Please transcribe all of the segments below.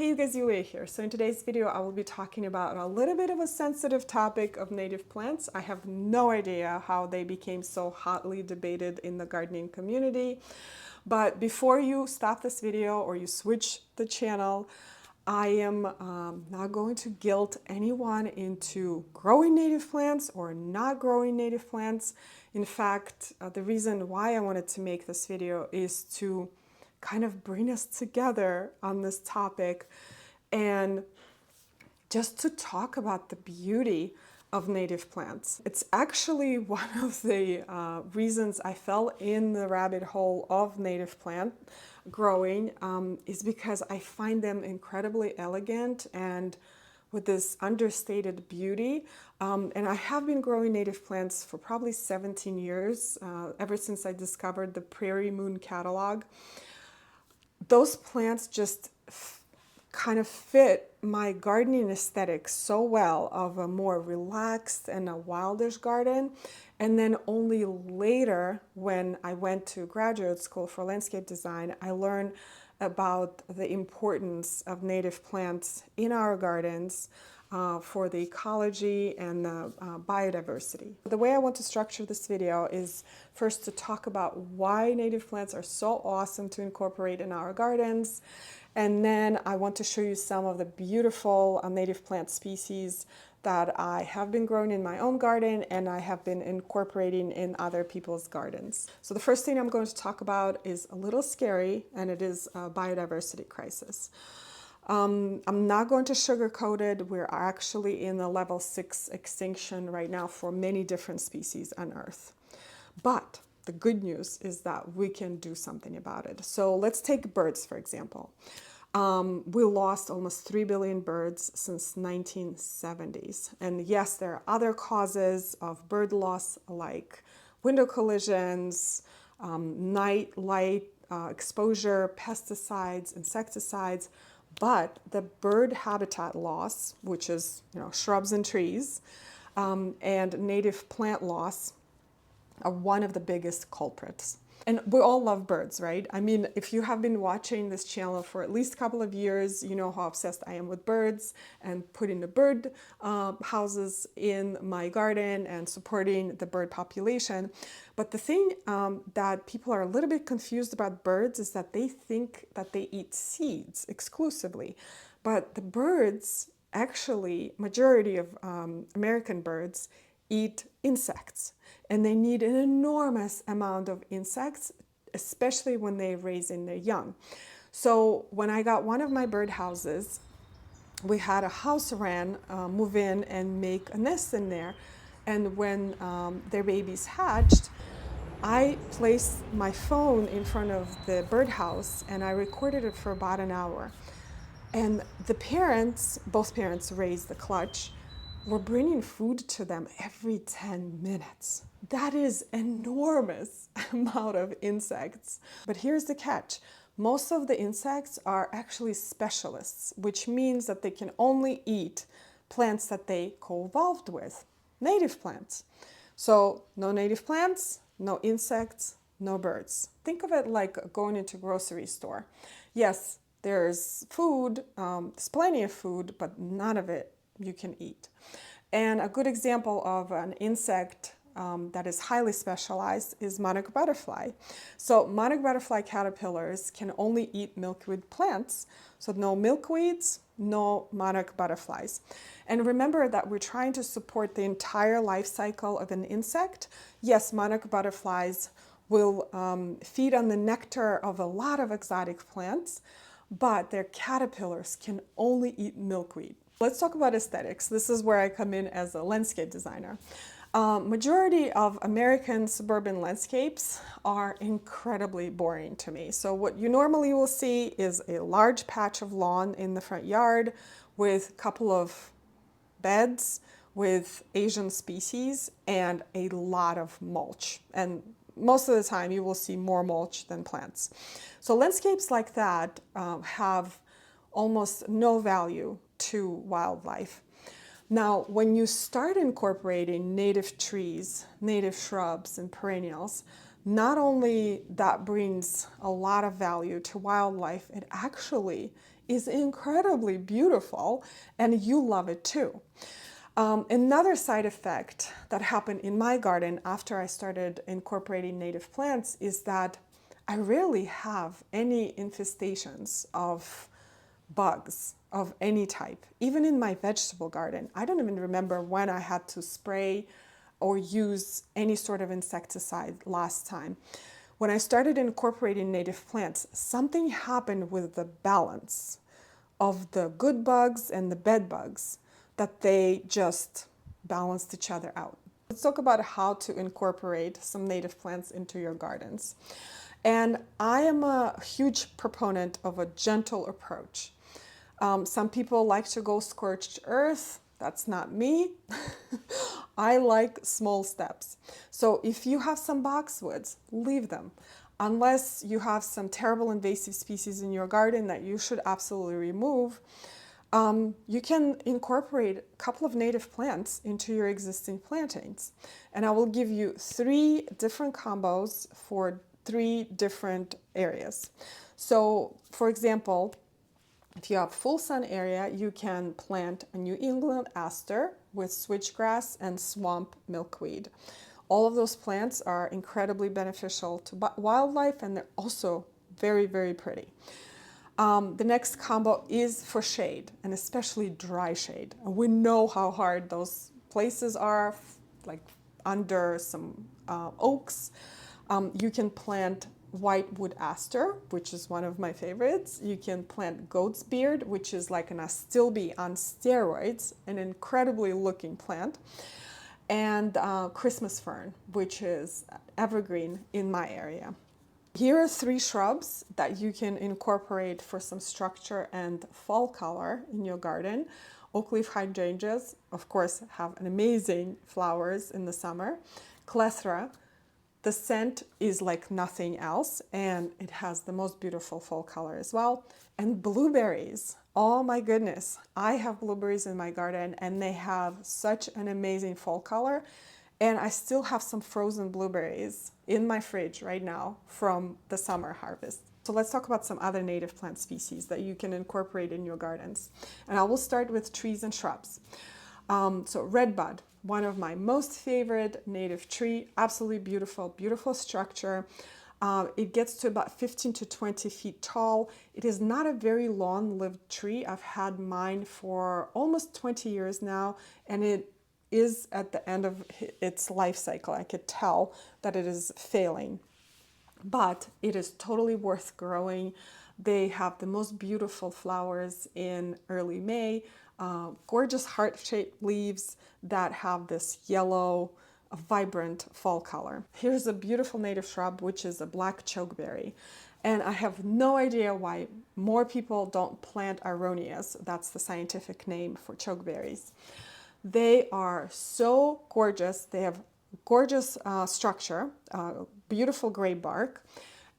Hey you guys, Yue here. So in today's video I will be talking about a little bit of a sensitive topic of native plants. I have no idea how they became so hotly debated in the gardening community. But before you stop this video or you switch the channel, I am not going to guilt anyone into growing native plants or not growing native plants. In fact, the reason why I wanted to make this video is to kind of bring us together on this topic and just to talk about the beauty of native plants. It's actually one of the reasons I fell in the rabbit hole of native plant growing is because I find them incredibly elegant and with this understated beauty. And I have been growing native plants for probably 17 years, ever since I discovered the Prairie Moon catalog. Those plants just kind of fit my gardening aesthetic so well of a more relaxed and a wildish garden. And then only later, when I went to graduate school for landscape design, I learned about the importance of native plants in our gardens for the ecology and the biodiversity. The way I want to structure this video is first to talk about why native plants are so awesome to incorporate in our gardens. And then I want to show you some of the beautiful native plant species that I have been growing in my own garden and I have been incorporating in other people's gardens. So the first thing I'm going to talk about is a little scary, and it is a biodiversity crisis. I'm not going to sugarcoat it. We're actually in a level 6 extinction right now for many different species on Earth. But the good news is that we can do something about it. So let's take birds, for example. We lost almost 3 billion birds since 1970s. And yes, there are other causes of bird loss like window collisions, night light exposure, pesticides, insecticides. But the bird habitat loss, which is shrubs and trees, and native plant loss are one of the biggest culprits. And we all love birds, right? I mean, if you have been watching this channel for at least a couple of years, you know how obsessed I am with birds and putting the bird houses in my garden and supporting the bird population. But the thing that people are a little bit confused about birds is that they think that they eat seeds exclusively. But the birds, actually, majority of American birds eat insects, and they need an enormous amount of insects, especially when they're raising their young. So when I got one of my bird houses, we had a house wren move in and make a nest in there, and when their babies hatched, I placed my phone in front of the birdhouse and I recorded it for about an hour. And the parents, both parents raised the clutch, we're bringing food to them every 10 minutes. That is enormous amount of insects. But here's the catch. Most of the insects are actually specialists, which means that they can only eat plants that they co-evolved with, native plants. So no native plants, no insects, no birds. Think of it like going into a grocery store. Yes, there's food, there's plenty of food, but none of it you can eat. And a good example of an insect that is highly specialized is monarch butterfly. So monarch butterfly caterpillars can only eat milkweed plants. So no milkweeds, no monarch butterflies. And remember that we're trying to support the entire life cycle of an insect. Yes, monarch butterflies will feed on the nectar of a lot of exotic plants, but their caterpillars can only eat milkweed. Let's talk about aesthetics. This is where I come in as a landscape designer. Majority of American suburban landscapes are incredibly boring to me. So what you normally will see is a large patch of lawn in the front yard with a couple of beds with Asian species and a lot of mulch. And most of the time you will see more mulch than plants. So landscapes like that have almost no value to wildlife. Now, when you start incorporating native trees, native shrubs, and perennials, not only that brings a lot of value to wildlife, it actually is incredibly beautiful, and you love it too. Another side effect that happened in my garden after I started incorporating native plants is that I rarely have any infestations of bugs of any type. Even in my vegetable garden, I don't even remember when I had to spray or use any sort of insecticide last time. When I started incorporating native plants, something happened with the balance of the good bugs and the bad bugs, that they just balanced each other out. Let's talk about how to incorporate some native plants into your gardens. And I am a huge proponent of a gentle approach. Some people like to go scorched earth. That's not me. I like small steps. So if you have some boxwoods, leave them. Unless you have some terrible invasive species in your garden that you should absolutely remove, you can incorporate a couple of native plants into your existing plantings. And I will give you 3 different combos for 3 different areas. So, for example, if you have full sun area, you can plant a New England aster with switchgrass and swamp milkweed. All of those plants are incredibly beneficial to wildlife, and they're also very, very pretty. The next combo is for shade, and especially dry shade. We know how hard those places are, like under some oaks. You can plant whitewood aster, which is one of my favorites. You can plant goat's beard, which is like an astilbe on steroids, an incredibly looking plant. And Christmas fern, which is evergreen in my area. Here are 3 shrubs that you can incorporate for some structure and fall color in your garden. Oak leaf hydrangeas, of course, have an amazing flowers in the summer. Clethra, the scent is like nothing else, and it has the most beautiful fall color as well. And blueberries, oh my goodness, I have blueberries in my garden, and they have such an amazing fall color. And I still have some frozen blueberries in my fridge right now from the summer harvest. So let's talk about some other native plant species that you can incorporate in your gardens. And I will start with trees and shrubs. So redbud, one of my most favorite native tree, absolutely beautiful, beautiful structure. It gets to about 15 to 20 feet tall. It is not a very long-lived tree. I've had mine for almost 20 years now, and it is at the end of its life cycle. I could tell that it is failing, but it is totally worth growing. They have the most beautiful flowers in early May, gorgeous heart-shaped leaves that have this yellow, vibrant fall color. Here's a beautiful native shrub, which is a black chokeberry. And I have no idea why more people don't plant aronias. That's the scientific name for chokeberries. They are so gorgeous. They have gorgeous structure, beautiful gray bark.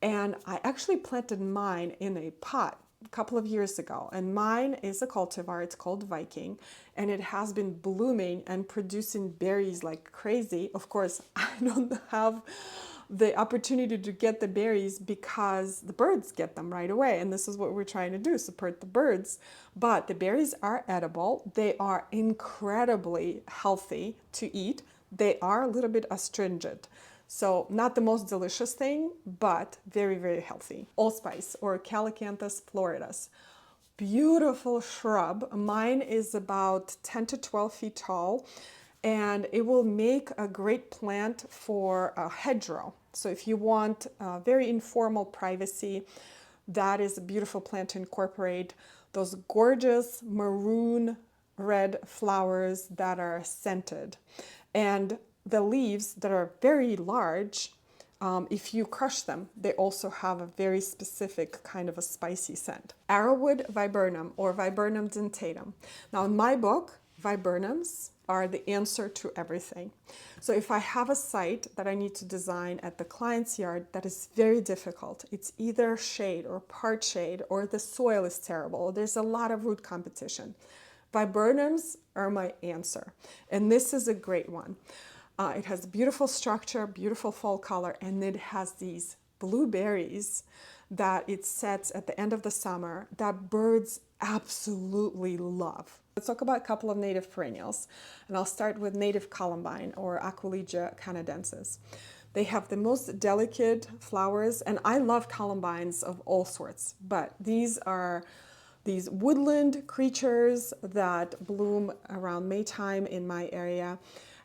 And I actually planted mine in a pot a couple of years ago. And mine is a cultivar, it's called Viking. And it has been blooming and producing berries like crazy. Of course, I don't have the opportunity to get the berries because the birds get them right away. And this is what we're trying to do, support the birds. But the berries are edible. They are incredibly healthy to eat. They are a little bit astringent. So not the most delicious thing, but very, very healthy. Allspice, or Calycanthus floridus. Beautiful shrub. Mine is about 10 to 12 feet tall, and it will make a great plant for a hedgerow. So if you want very informal privacy, that is a beautiful plant to incorporate. Those gorgeous maroon red flowers that are scented. And the leaves that are very large, if you crush them, they also have a very specific kind of a spicy scent. Arrowwood viburnum, or Viburnum dentatum. Now in my book, viburnums are the answer to everything. So if I have a site that I need to design at the client's yard that is very difficult, it's either shade or part shade, or the soil is terrible, there's a lot of root competition, viburnums are my answer. And this is a great one. It has beautiful structure, beautiful fall color, and it has these blueberries that it sets at the end of the summer that birds absolutely love. Let's talk about a couple of native perennials, and I'll start with native columbine or Ecological canadensis. They have the most delicate flowers, and I love columbines of all sorts, but these are these woodland creatures that bloom around Maytime in my area.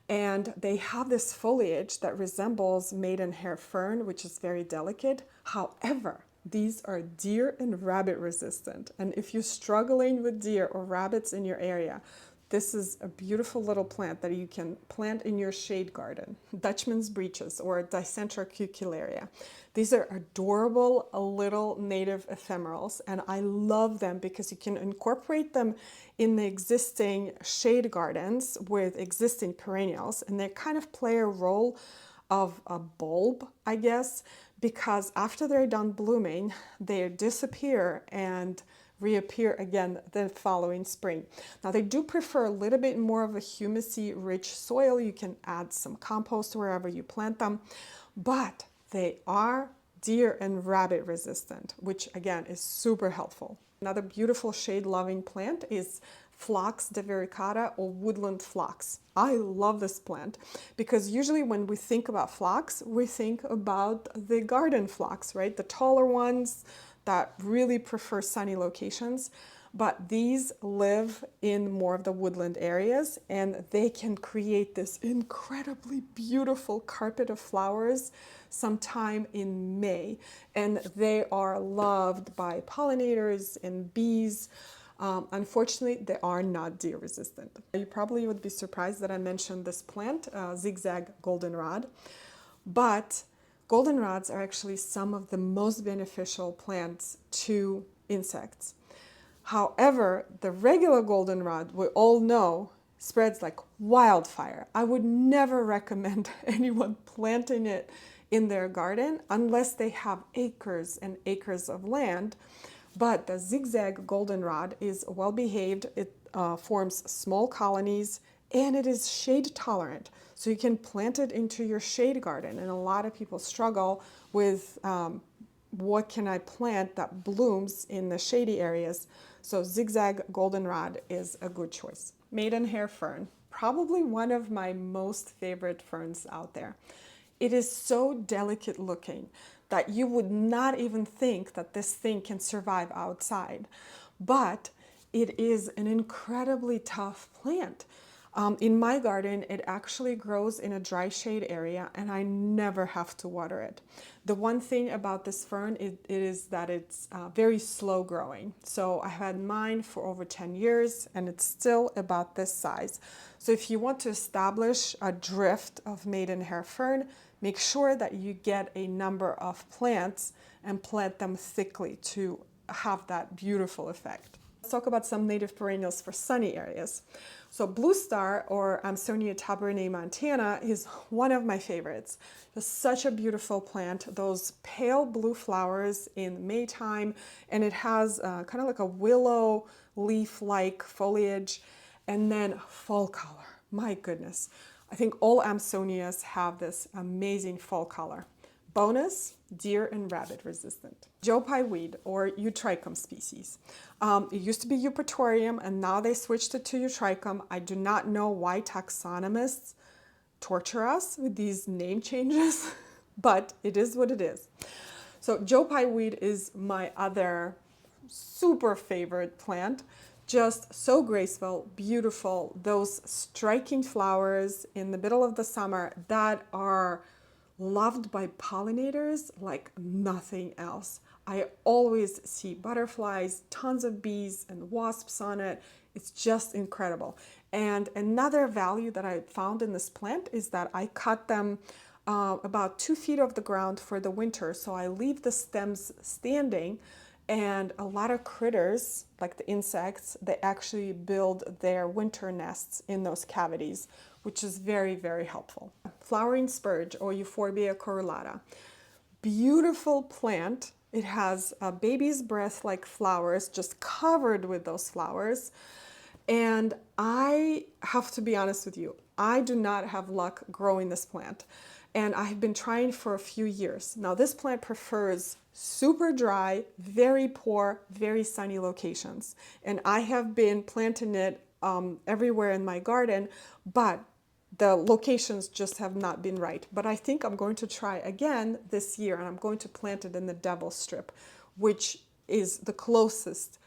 And they have this foliage that resembles maidenhair fern, which is very delicate. However, these are deer and rabbit resistant. And if you're struggling with deer or rabbits in your area, this is a beautiful little plant that you can plant in your shade garden. Dutchman's breeches or Dicentra cucularia. These are adorable little native ephemerals, and I love them because you can incorporate them in the existing shade gardens with existing perennials, and they kind of play a role of a bulb, I guess, because after they're done blooming, they disappear and reappear again the following spring. Now they do prefer a little bit more of a humusy rich soil. You can add some compost wherever you plant them, but they are deer and rabbit resistant, which again is super helpful. Another beautiful shade loving plant is Phlox divaricata or woodland phlox. I love this plant because usually when we think about phlox, we think about the garden phlox, right? The taller ones that really prefer sunny locations, but these live in more of the woodland areas, and they can create this incredibly beautiful carpet of flowers sometime in May, and they are loved by pollinators and bees. Unfortunately, they are not deer resistant. You probably would be surprised that I mentioned this plant, zigzag goldenrod, but goldenrods are actually some of the most beneficial plants to insects. However, the regular goldenrod, we all know, spreads like wildfire. I would never recommend anyone planting it in their garden unless they have acres and acres of land. But the zigzag goldenrod is well behaved. It forms small colonies, and it is shade tolerant. So you can plant it into your shade garden. And a lot of people struggle with what can I plant that blooms in the shady areas. So zigzag goldenrod is a good choice. Maidenhair fern, probably one of my most favorite ferns out there. It is so delicate looking that you would not even think that this thing can survive outside. But it is an incredibly tough plant. In my garden, it actually grows in a dry shade area, and I never have to water it. The one thing about this fern is that it's very slow growing. So I had mine for over 10 years, and it's still about this size. So if you want to establish a drift of maidenhair fern, make sure that you get a number of plants and plant them thickly to have that beautiful effect. Let's talk about some native perennials for sunny areas. So Blue Star or Amsonia tabernae montana is one of my favorites. It's such a beautiful plant, those pale blue flowers in Maytime, and it has kind of like a willow leaf-like foliage, and then fall color. My goodness. I think all Amsonias have this amazing fall color. Bonus, deer and rabbit resistant. Joe Pye weed or Eutrichum species. It used to be Eupatorium and now they switched it to Eutrichum. I do not know why taxonomists torture us with these name changes, but it is what it is. So Joe Pye weed is my other super favorite plant. Just so graceful, beautiful, those striking flowers in the middle of the summer that are loved by pollinators like nothing else. I always see butterflies, tons of bees and wasps on it. It's just incredible. And another value that I found in this plant is that I cut them about 2 feet off the ground for the winter. So I leave the stems standing, and a lot of critters, like the insects, they actually build their winter nests in those cavities, which is very, very helpful. Flowering spurge or Euphorbia corulata. Beautiful plant. It has a baby's breath like flowers, just covered with those flowers. And I have to be honest with you, I do not have luck growing this plant. and I have been trying for a few years. Now this plant prefers super dry, very poor, very sunny locations. And I have been planting it everywhere in my garden, but the locations just have not been right. But I think I'm going to try again this year, and I'm going to plant it in the devil strip, which is the closest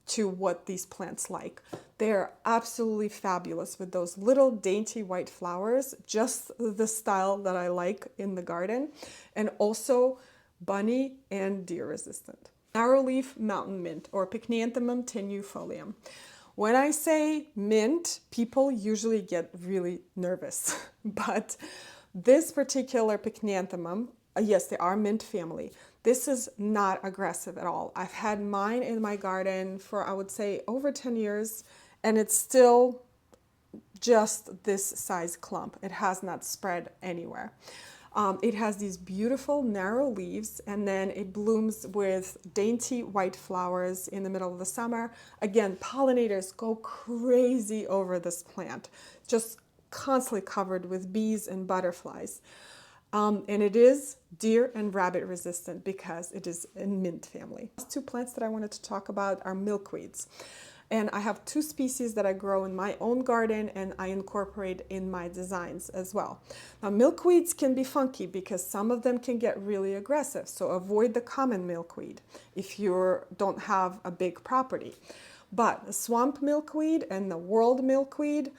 to what these plants like. They are absolutely fabulous with those little dainty white flowers, just the style that I like in the garden, and also bunny and deer resistant. Narrowleaf mountain mint, or Pycnianthemum tenuifolium. When I say mint, people usually get really nervous, but this particular Pycnianthemum, yes, they are mint family. This is not aggressive at all. I've had mine in my garden for, I would say, over 10 years, and it's still just this size clump. It has not spread anywhere. It has these beautiful narrow leaves, and then it blooms with dainty white flowers in the middle of the summer. Again, pollinators go crazy over this plant, just constantly covered with bees and butterflies. And it is deer and rabbit resistant because it is in mint family. The two plants that I wanted to talk about are milkweeds. And I have two species that I grow in my own garden and I incorporate in my designs as well. Now, milkweeds can be funky because some of them can get really aggressive. So avoid the common milkweed if you don't have a big property. But the swamp milkweed and the world milkweed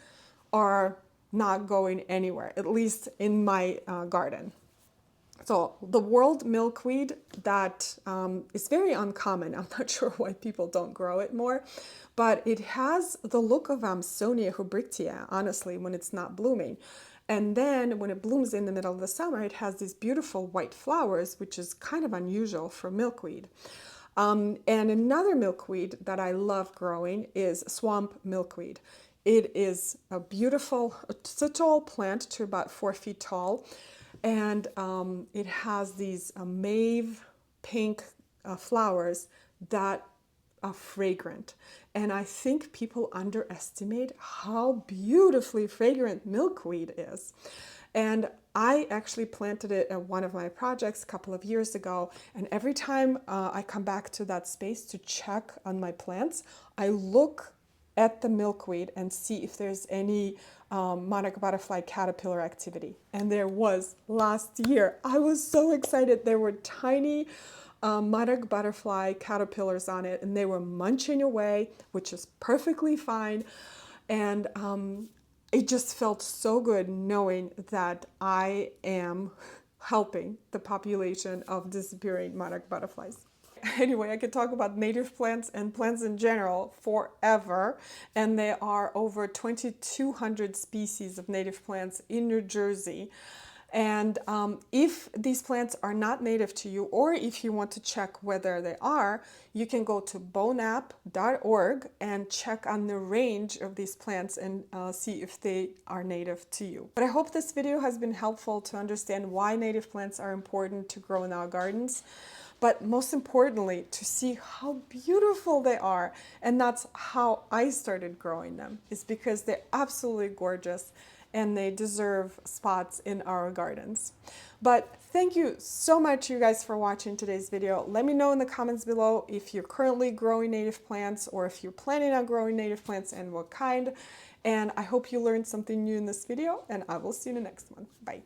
are not going anywhere, at least in my garden. So the world milkweed, that is very uncommon. I'm not sure why people don't grow it more, but it has the look of Amsonia hubrichtia, honestly, when it's not blooming. And then when it blooms in the middle of the summer, it has these beautiful white flowers, which is kind of unusual for milkweed. And another milkweed that I love growing is swamp milkweed. It is a beautiful, it's a tall plant to about 4 feet tall. And it has these mauve pink flowers that are fragrant. And I think people underestimate how beautifully fragrant milkweed is. And I actually planted it at one of my projects a couple of years ago. And every time I come back to that space to check on my plants, I look at the milkweed and see if there's any monarch butterfly caterpillar activity. And there was last year. I was so excited. There were tiny monarch butterfly caterpillars on it, and they were munching away, which is perfectly fine. And it just felt so good knowing that I am helping the population of disappearing monarch butterflies. Anyway, I could talk about native plants and plants in general forever, and there are over 2,200 species of native plants in New Jersey. And if these plants are not native to you, or if you want to check whether they are, you can go to bonap.org and check on the range of these plants and see if they are native to you. But I hope this video has been helpful to understand why native plants are important to grow in our gardens. But most importantly, to see how beautiful they are. And that's how I started growing them, is because they're absolutely gorgeous and they deserve spots in our gardens. But thank you so much, you guys, for watching today's video. Let me know in the comments below if you're currently growing native plants or if you're planning on growing native plants and what kind. And I hope you learned something new in this video, and I will see you in the next one. Bye.